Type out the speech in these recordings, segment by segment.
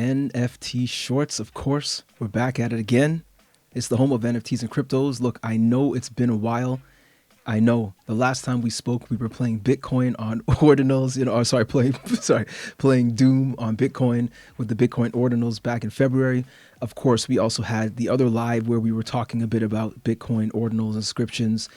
NFT Shorts, of course. We're back at it again. It's the home of NFTs and cryptos. Look, I know it's been a while. I know the last time we spoke, we were playing Bitcoin on Ordinals, playing Doom on Bitcoin with the Bitcoin Ordinals back in February. Of course, we also had the other live where we were talking a bit about Bitcoin Ordinals inscriptions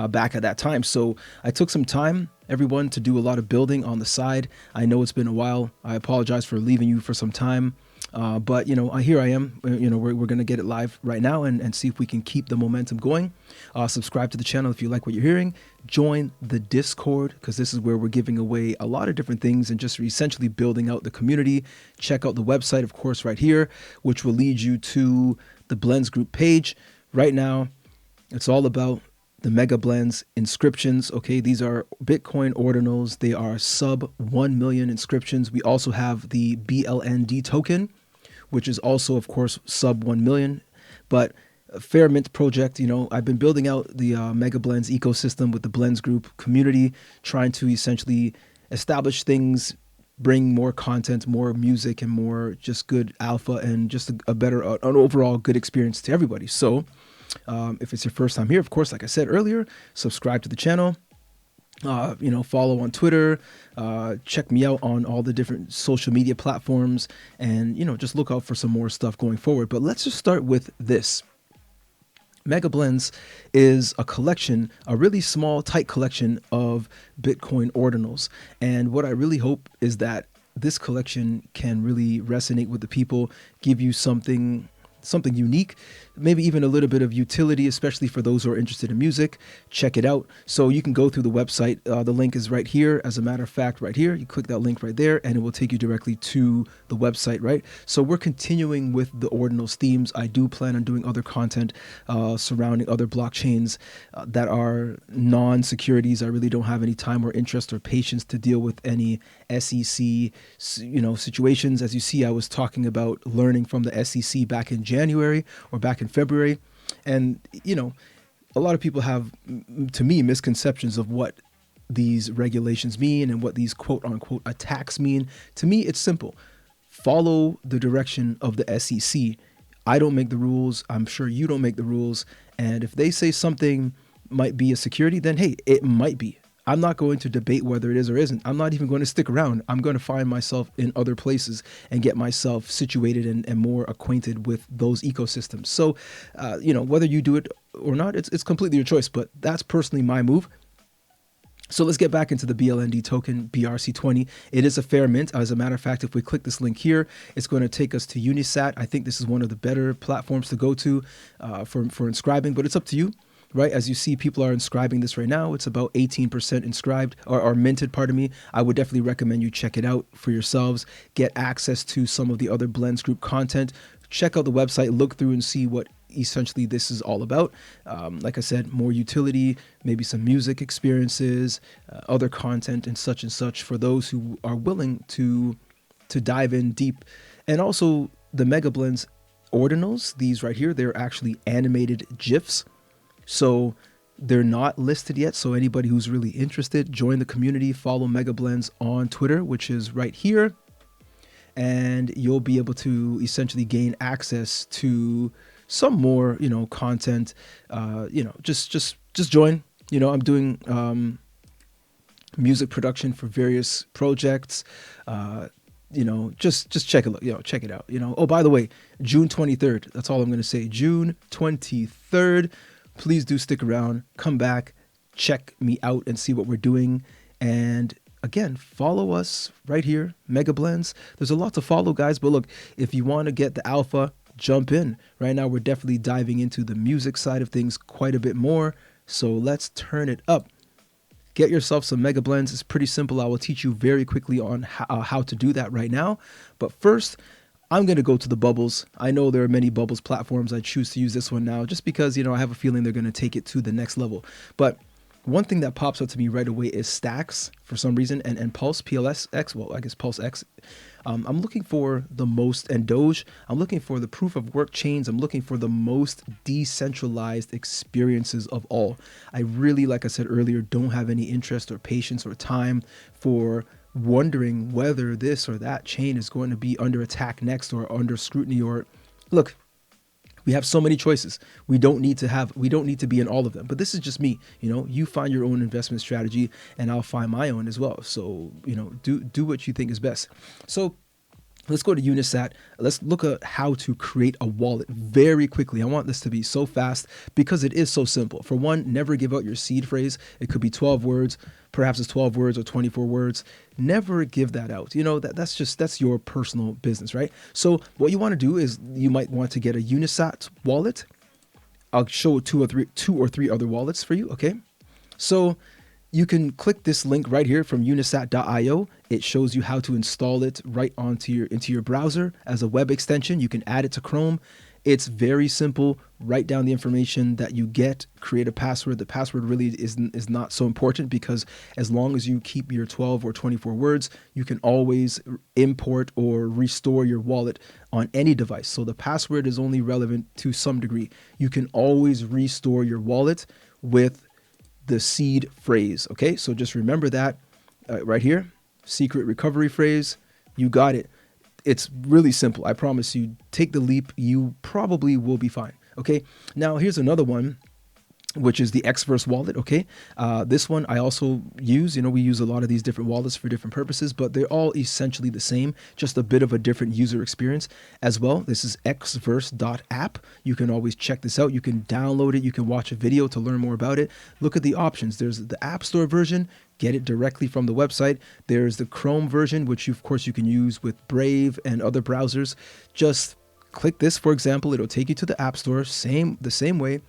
back at that time. So I took some time, everyone, to do a lot of building on the side. I know it's been a while. I apologize for leaving you for some time. But, here I am. We're going to get it live right now and see if we can keep the momentum going. Subscribe to the channel if you like what you're hearing. Join the Discord, because this is where we're giving away a lot of different things and just essentially building out the community. Check out the website, of course, right here, which will lead you to the Blends group page. Right now, it's all about the Mega Blends inscriptions. Okay, these are Bitcoin ordinals. They are sub 1 million inscriptions. We also have the BLND token, which is also, of course, sub 1 million. But a fair mint project, I've been building out the Mega Blends ecosystem with the Blends group community, trying to essentially establish things, bring more content, more music, and more just good alpha and just a better, an overall good experience to everybody. So if it's your first time here, of course, like I said earlier, subscribe to the channel, follow on Twitter, check me out on all the different social media platforms, and, just look out for some more stuff going forward. But let's just start with this. Mega Blends is a collection, a really small, tight collection of Bitcoin ordinals. And what I really hope is that this collection can really resonate with the people, give you something unique, maybe even a little bit of utility, especially for those who are interested in music. Check it out. So you can go through the website. The link is right here. As a matter of fact, right here, you click that link right there and it will take you directly to the website, right? So we're continuing with the Ordinals themes. I do plan on doing other content surrounding other blockchains that are non-securities. I really don't have any time or interest or patience to deal with any SEC, situations. As you see, I was talking about learning from the SEC back in January or back in February. And, a lot of people have, to me, misconceptions of what these regulations mean and what these quote unquote attacks mean. To me, it's simple. Follow the direction of the SEC. I don't make the rules. I'm sure you don't make the rules. And if they say something might be a security, then hey, it might be. I'm not going to debate whether it is or isn't. I'm not even going to stick around. I'm going to find myself in other places and get myself situated and more acquainted with those ecosystems. So, whether you do it or not, it's completely your choice, but that's personally my move. So let's get back into the BLND token, BRC20. It is a fair mint. As a matter of fact, if we click this link here, it's going to take us to UniSat. I think this is one of the better platforms to go to for inscribing, but it's up to you. Right, as you see, people are inscribing this right now. It's about 18% inscribed or minted, pardon me. I would definitely recommend you check it out for yourselves. Get access to some of the other Blends group content. Check out the website, look through and see what essentially this is all about. Like I said, more utility, maybe some music experiences, other content and such for those who are willing to dive in deep. And also the Mega Blends ordinals, these right here, they're actually animated GIFs. So they're not listed yet. So anybody who's really interested, join the community, follow Mega Blends on Twitter, which is right here. And you'll be able to essentially gain access to some more, content, just join. I'm doing music production for various projects. Just check it out. Oh, by the way, June 23rd. That's all I'm going to say. June 23rd. Please do stick around, come back, check me out and see what we're doing. And again, follow us right here, Mega Blends. There's a lot to follow, guys. But look, if you want to get the alpha, jump in. Right now, we're definitely diving into the music side of things quite a bit more. So let's turn it up. Get yourself some Mega Blends. It's pretty simple. I will teach you very quickly on how to do that right now. But first, I'm going to go to the Bubbles. I know there are many Bubbles platforms. I choose to use this one now just because, I have a feeling they're going to take it to the next level. But one thing that pops up to me right away is Stacks for some reason and Pulse, PLSX. Well, I guess Pulse X. I'm looking for the most, and Doge. I'm looking for the proof of work chains. I'm looking for the most decentralized experiences of all. I really, like I said earlier, don't have any interest or patience or time for wondering whether this or that chain is going to be under attack next or under scrutiny, or look, we have so many choices. We don't need to be in all of them. But this is just me. You find your own investment strategy and I'll find my own as well. So, do what you think is best. So let's go to UniSat. Let's look at how to create a wallet very quickly. I want this to be so fast because it is so simple. For one, never give out your seed phrase. It could be 12 words, perhaps it's 12 words or 24 words. Never give that out. That's your personal business, right? So what you want to do is you might want to get a UniSat wallet. I'll show two or three other wallets for you, okay? So you can click this link right here from unisat.io. It shows you how to install it right into your browser as a web extension. You can add it to Chrome. It's very simple. Write down the information that you get, create a password. The password really is not so important because as long as you keep your 12 or 24 words, you can always import or restore your wallet on any device. So the password is only relevant to some degree. You can always restore your wallet with the seed phrase. Okay, so just remember that right here, secret recovery phrase. You got it. It's really simple. I promise you, take the leap. You probably will be fine. Okay, now here's another one, which is the Xverse wallet. Okay, this one I also use. We use a lot of these different wallets for different purposes, but they're all essentially the same, just a bit of a different user experience as well. This is xverse.app. You can always check this out. You can download it. You can watch a video to learn more about it. Look at the options. There's the App Store version. Get it directly from the website. There's the Chrome version, which of course you can use with Brave and other browsers. Just click this, for example. It'll take you to the App Store. The same way.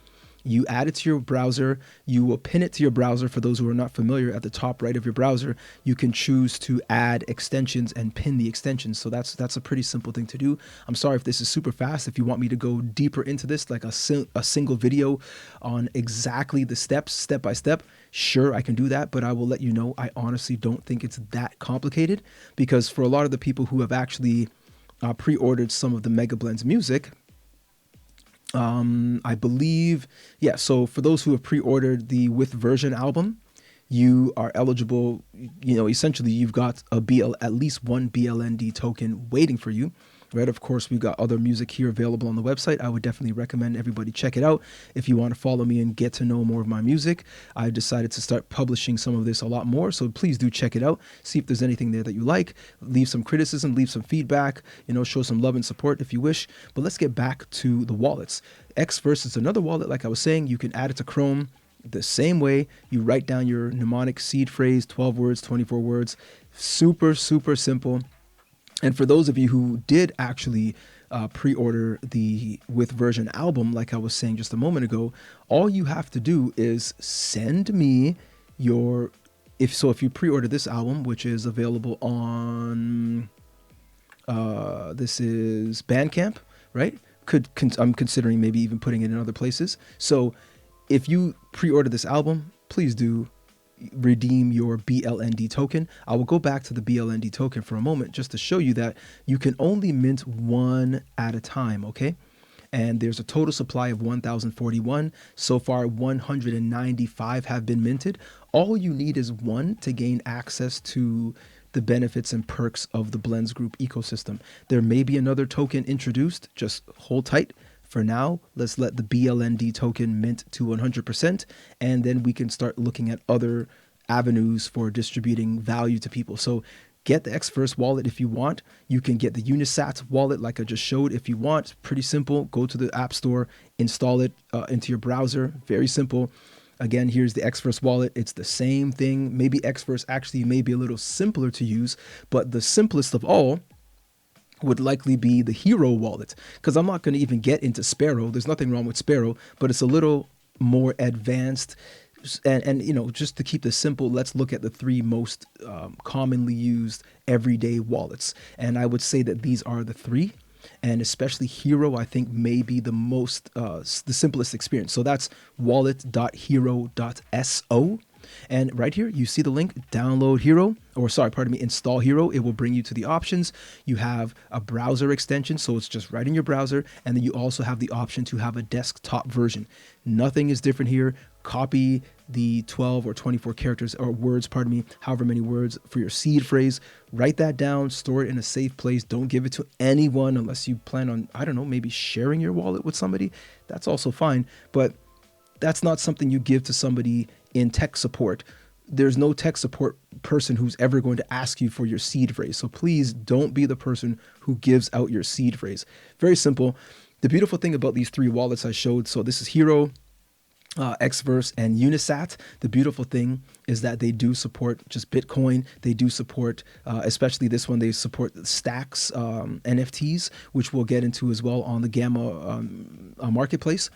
You add it to your browser. You will pin it to your browser. For those who are not familiar, at the top right of your browser, you can choose to add extensions and pin the extensions. So that's a pretty simple thing to do. I'm sorry if this is super fast. If you want me to go deeper into this, like a single video on exactly the steps, step by step, sure, I can do that. But I will let you know, I honestly don't think it's that complicated, because for a lot of the people who have actually pre-ordered some of the Mega Blend's music, I believe, yeah. So for those who have pre-ordered the With Version album, you are eligible. Essentially, you've got at least one BLND token waiting for you. Right. Of course, we've got other music here available on the website. I would definitely recommend everybody check it out. If you want to follow me and get to know more of my music, I've decided to start publishing some of this a lot more. So please do check it out. See if there's anything there that you like. Leave some criticism, leave some feedback, show some love and support if you wish. But let's get back to the wallets. Xverse is another wallet. Like I was saying, you can add it to Chrome the same way. You write down your mnemonic seed phrase, 12 words, 24 words. Super, super simple. And for those of you who did actually pre-order the With Version album, like I was saying just a moment ago, all you have to do is send me if you pre-order this album, which is available on this is Bandcamp, right? I'm considering maybe even putting it in other places. So if you pre-order this album, please do redeem your BLND token. I will go back to the BLND token for a moment just to show you that you can only mint one at a time, okay? And there's a total supply of 1,041. So far, 195 have been minted. All you need is one to gain access to the benefits and perks of the Blends Group ecosystem. There may be another token introduced. Just hold tight. For now, let's let the BLND token mint to 100%, and then we can start looking at other avenues for distributing value to people. So get the Xverse wallet if you want. You can get the UniSat wallet like I just showed if you want. Pretty simple. Go to the App Store, install it into your browser. Very simple. Again, here's the Xverse wallet. It's the same thing. Maybe Xverse actually may be a little simpler to use, but the simplest of all would likely be the Hiro wallet, because I'm not going to even get into Sparrow. There's nothing wrong with Sparrow, but it's a little more advanced. And just to keep this simple, let's look at the three most commonly used everyday wallets. And I would say that these are the three, and especially Hiro, I think, may be the simplest experience. So that's wallet.hiro.so. And right here, you see the link, install Hiro. It will bring you to the options. You have a browser extension, so it's just right in your browser. And then you also have the option to have a desktop version. Nothing is different here. Copy the 12 or 24 characters or words, pardon me, however many words for your seed phrase. Write that down, store it in a safe place. Don't give it to anyone unless you plan on, I don't know, maybe sharing your wallet with somebody. That's also fine. But that's not something you give to somebody in tech support. There's no tech support person who's ever going to ask you for your seed phrase. So please don't be the person who gives out your seed phrase. Very simple. The beautiful thing about these 3 wallets I showed, so this is Hiro, Xverse, and UniSat. The beautiful thing is that they do support just Bitcoin. They do support, especially this one, they support Stacks NFTs, which we'll get into as well on the Gamma marketplace.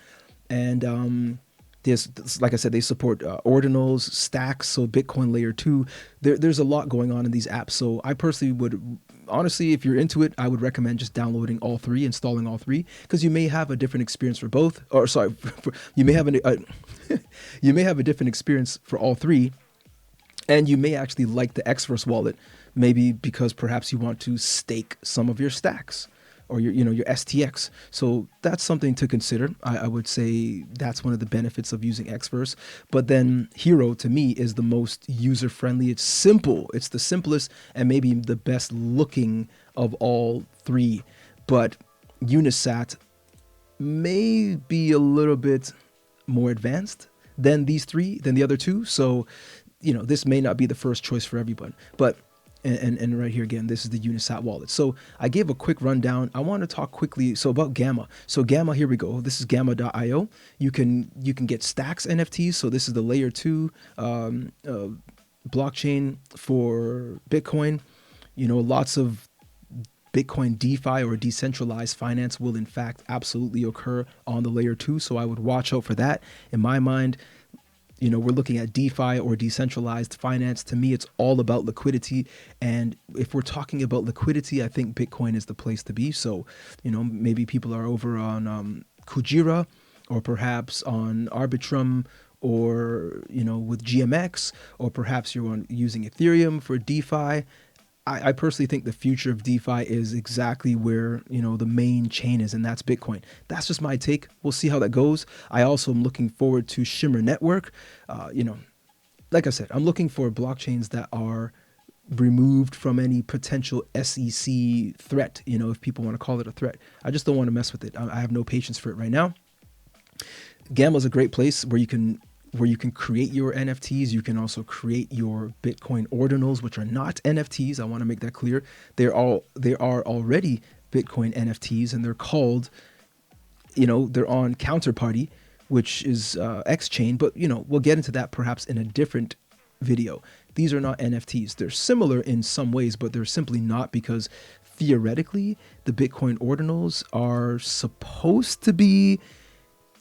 And there's, like I said, they support Ordinals, Stacks, so Bitcoin layer 2. There's a lot going on in these apps. So I personally would, honestly, if you're into it, I would recommend just downloading all 3, installing all 3, because you may have a different experience for both. Or sorry, you may have you may have a different experience for all 3, and you may actually like the Xverse wallet, maybe because perhaps you want to stake some of your stacks or your STX. So that's something to consider. I would say that's one of the benefits of using Xverse. But then Hiro, to me, is the most user-friendly. It's simple. It's the simplest and maybe the best looking of all 3. But UniSat may be a little bit more advanced than these 3, than the other 2. So, this may not be the first choice for everyone. But And right here again, this is the UniSat wallet. So I gave a quick rundown. I want to talk quickly about Gamma. So Gamma, here we go. This is gamma.io. You can get Stacks NFTs. So this is the layer 2 blockchain for Bitcoin. Lots of Bitcoin DeFi or decentralized finance will in fact absolutely occur on the layer 2. So I would watch out for that. In my mind, we're looking at DeFi or decentralized finance. To me, it's all about liquidity. And if we're talking about liquidity, I think Bitcoin is the place to be. So, maybe people are over on Kujira, or perhaps on Arbitrum, or, with GMX, or perhaps you're using Ethereum for DeFi. I personally think the future of DeFi is exactly where, the main chain is, and that's Bitcoin. That's just my take. We'll see how that goes. I also am looking forward to Shimmer Network. Like I said, I'm looking for blockchains that are removed from any potential SEC threat, if people want to call it a threat. I just don't want to mess with it. I have no patience for it right now. Gamma is a great place where you can create your NFTs. You can also create your Bitcoin ordinals, which are not NFTs. I want to make that clear. They are already Bitcoin NFTs, and they're called, they're on Counterparty, which is X-Chain, but we'll get into that perhaps in a different video. These are not NFTs. They're similar in some ways, but they're simply not, because theoretically the Bitcoin ordinals are supposed to be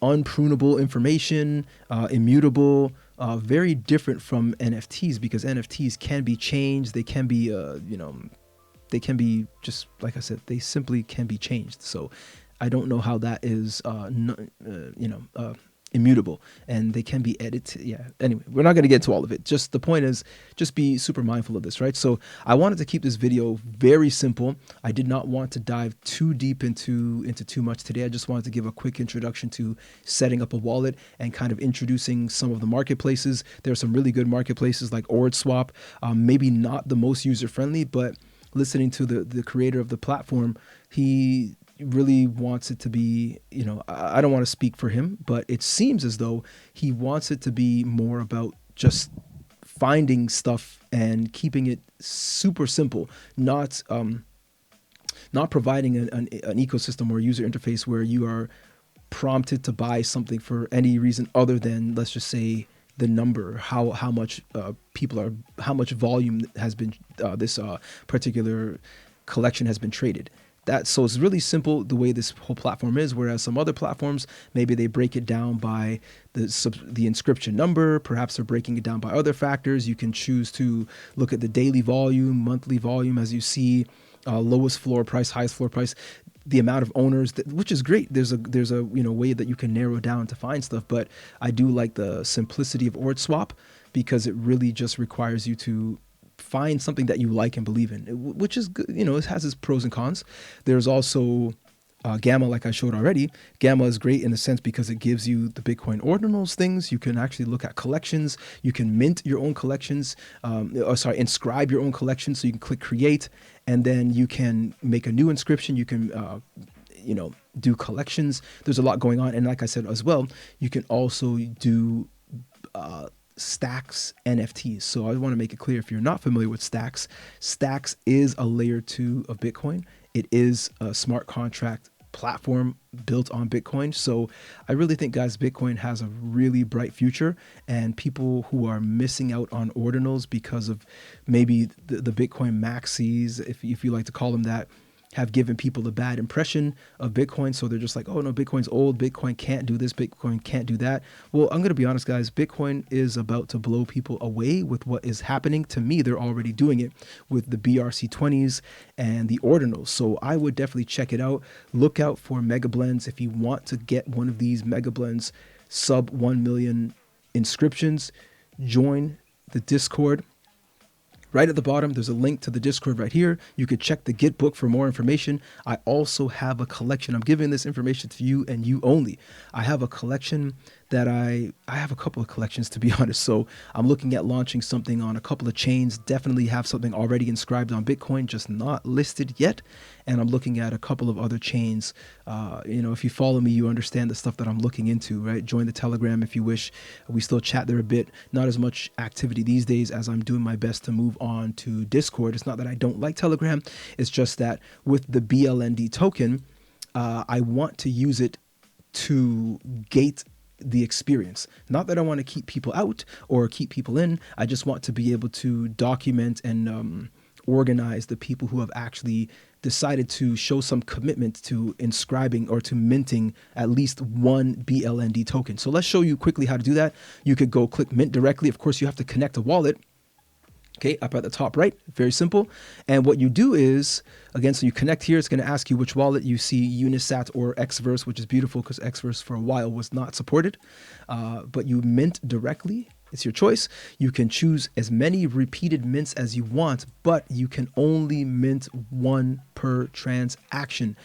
unprunable information, immutable, very different from NFTs, because NFTs can be changed. They can be, they can be, just like I said, they simply can be changed. So I don't know how that is, immutable, and they can be edited. Yeah. Anyway, we're not going to get into all of it. Just the point is, just be super mindful of this, right? So I wanted to keep this video very simple. I did not want to dive too deep into too much today. I just wanted to give a quick introduction to setting up a wallet and kind of introducing some of the marketplaces. There are some really good marketplaces like Ordswap, maybe not the most user-friendly, but listening to the creator of the platform, he really wants it to be, I don't want to speak for him, but it seems as though he wants it to be more about just finding stuff and keeping it super simple, not providing an ecosystem or user interface where you are prompted to buy something for any reason other than, let's just say, the number, how much how much volume has been, this particular collection has been traded. So it's really simple the way this whole platform is, whereas some other platforms, maybe they break it down by the inscription number. Perhaps they're breaking it down by other factors. You can choose to look at the daily volume, monthly volume, as you see, lowest floor price, highest floor price, the amount of owners, which is great. There's a way that you can narrow down to find stuff. But I do like the simplicity of Ordswap, because it really just requires you to find something that you like and believe in, which is good. It has its pros and cons. There's also Gamma, like I showed already. Gamma is great in a sense because it gives you the Bitcoin ordinals things. You can actually look at collections. You can mint your own collections. Inscribe your own collection. So you can click create, and then you can make a new inscription. You can, do collections. There's a lot going on. And like I said as well, you can also do Stacks NFTs. So I want to make it clear, if you're not familiar with Stacks, Stacks is a layer 2 of Bitcoin. It is a smart contract platform built on Bitcoin. So I really think, guys, Bitcoin has a really bright future, and people who are missing out on ordinals because of maybe the Bitcoin maxis, if you like to call them that, have given people a bad impression of Bitcoin. So they're just like, oh no, Bitcoin's old. Bitcoin can't do this. Bitcoin can't do that. Well, I'm going to be honest, guys. Bitcoin is about to blow people away with what is happening. To me, they're already doing it with the BRC20s and the ordinals. So I would definitely check it out. Look out for mega blends. If you want to get one of these mega blends, sub 1 million inscriptions, join the Discord. Right at the bottom, there's a link to the Discord right here. You could check the Git book for more information. I also have a collection. I'm giving this information to you and you only. I have a collection that I have a couple of collections, to be honest. So I'm looking at launching something on a couple of chains. Definitely have something already inscribed on Bitcoin, just not listed yet. And I'm looking at a couple of other chains. If you follow me, you understand the stuff that I'm looking into, right? Join the Telegram if you wish. We still chat there a bit. Not as much activity these days, as I'm doing my best to move on to Discord. It's not that I don't like Telegram. It's just that with the BLND token, I want to use it to gate the experience. Not that I want to keep people out or keep people in. I just want to be able to document and organize the people who have actually decided to show some commitment to inscribing or to minting at least one BLND token. So let's show you quickly how to do that. You could go click mint directly. Of course, you have to connect a wallet. Okay, up at the top right, very simple. And what you do is, again, so you connect here, it's going to ask you which wallet. You see UniSat or Xverse, which is beautiful because Xverse for a while was not supported. But you mint directly. It's your choice. You can choose as many repeated mints as you want, but you can only mint one per transaction,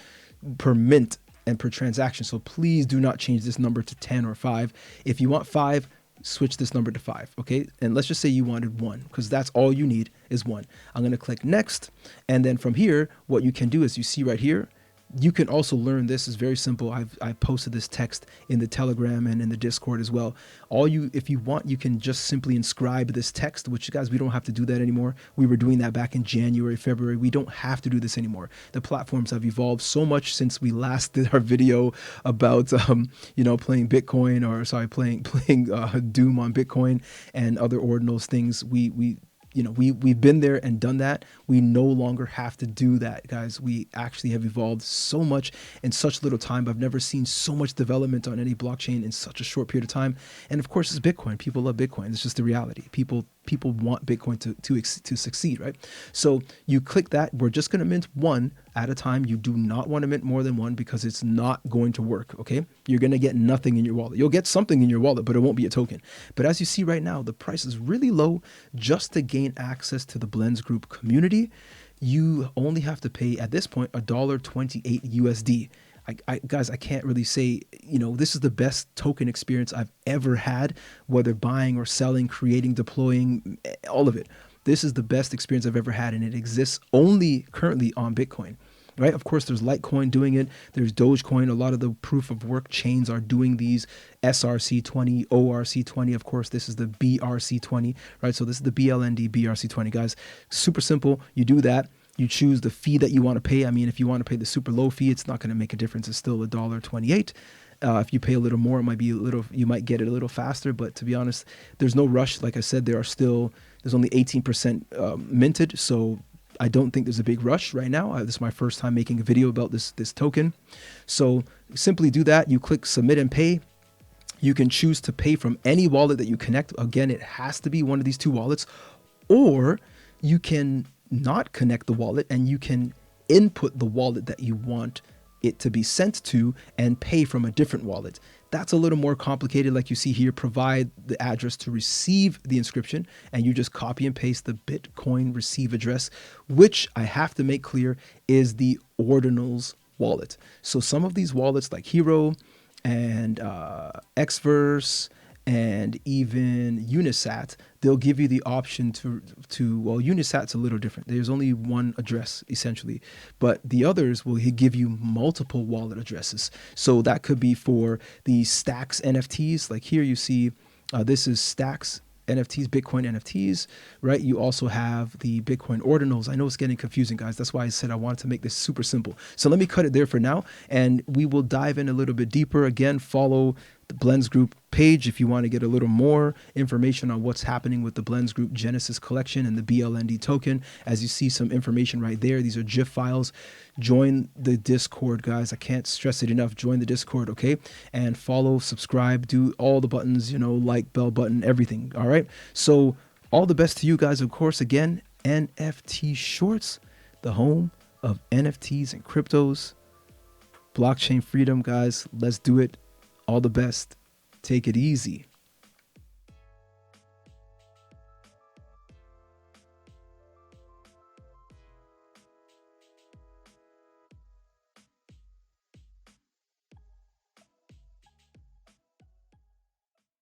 per mint and per transaction. So please do not change this number to 10 or 5. If you want 5, switch this number to 5, okay? And let's just say you wanted 1, because that's all you need is 1. I'm gonna click next, and then from here, what you can do is, you see right here, you can also learn this. Is very simple. I posted this text in the Telegram and in the Discord as well. If you want, you can just simply inscribe this text, which, guys, we don't have to do that anymore. We were doing that back in January, February. We don't have to do this anymore. The platforms have evolved so much since we last did our video about playing Bitcoin, or sorry, playing Doom on Bitcoin and other ordinals things. We've been there and done that. We no longer have to do that, guys. We actually have evolved so much in such little time. I've never seen so much development on any blockchain in such a short period of time. And of course, it's Bitcoin. People love Bitcoin. It's just the reality. People want Bitcoin to succeed, right? So you click that. We're just going to mint 1 at a time. You do not want to mint more than 1 because it's not going to work, okay? You're going to get nothing in your wallet. You'll get something in your wallet, but it won't be a token. But as you see right now, the price is really low. Just to gain access to the Blends Group community, you only have to pay, at this point, $1.28 USD. Guys, I can't really say, this is the best token experience I've ever had, whether buying or selling, creating, deploying, all of it. This is the best experience I've ever had, and it exists only currently on Bitcoin, right? Of course, there's Litecoin doing it. There's Dogecoin. A lot of the proof of work chains are doing these SRC20, ORC20. Of course, this is the BRC20, right? So this is the BLND BRC20, guys. Super simple. You do that. You choose the fee that you want to pay. I mean, if you want to pay the super low fee, it's not going to make a difference. It's still $1.28. If you pay a little more, you might get it a little faster. But to be honest, there's no rush. Like I said, there's only 18% minted. So I don't think there's a big rush right now. This is my first time making a video about this token. So simply do that. You click submit and pay. You can choose to pay from any wallet that you connect. Again, it has to be one of these 2 wallets, or you can not connect the wallet and you can input the wallet that you want it to be sent to and pay from a different wallet. That's a little more complicated. Like you see here, provide the address to receive the inscription, and you just copy and paste the Bitcoin receive address, which I have to make clear is the Ordinals wallet. So some of these wallets like Hiro and Xverse and even UniSat, they'll give you the option well, UniSat's a little different. There's only one address essentially, but the others will give you multiple wallet addresses. So that could be for the Stacks NFTs. Like here you see, this is Stacks NFTs, Bitcoin NFTs, right? You also have the Bitcoin Ordinals. I know it's getting confusing, guys. That's why I said I wanted to make this super simple. So let me cut it there for now, and we will dive in a little bit deeper. Again, follow the Blends Group page if you want to get a little more information on what's happening with the Blends Group Genesis collection and the BLND token. As you see some information right there, these are GIF files. Join the Discord, guys. I can't stress it enough. Join the Discord, okay? And follow, subscribe, do all the buttons, like, bell button, everything, all right? So all the best to you guys, of course. Again, NFT Shorts, the home of NFTs and cryptos. Blockchain freedom, guys. Let's do it. All the best. Take it easy.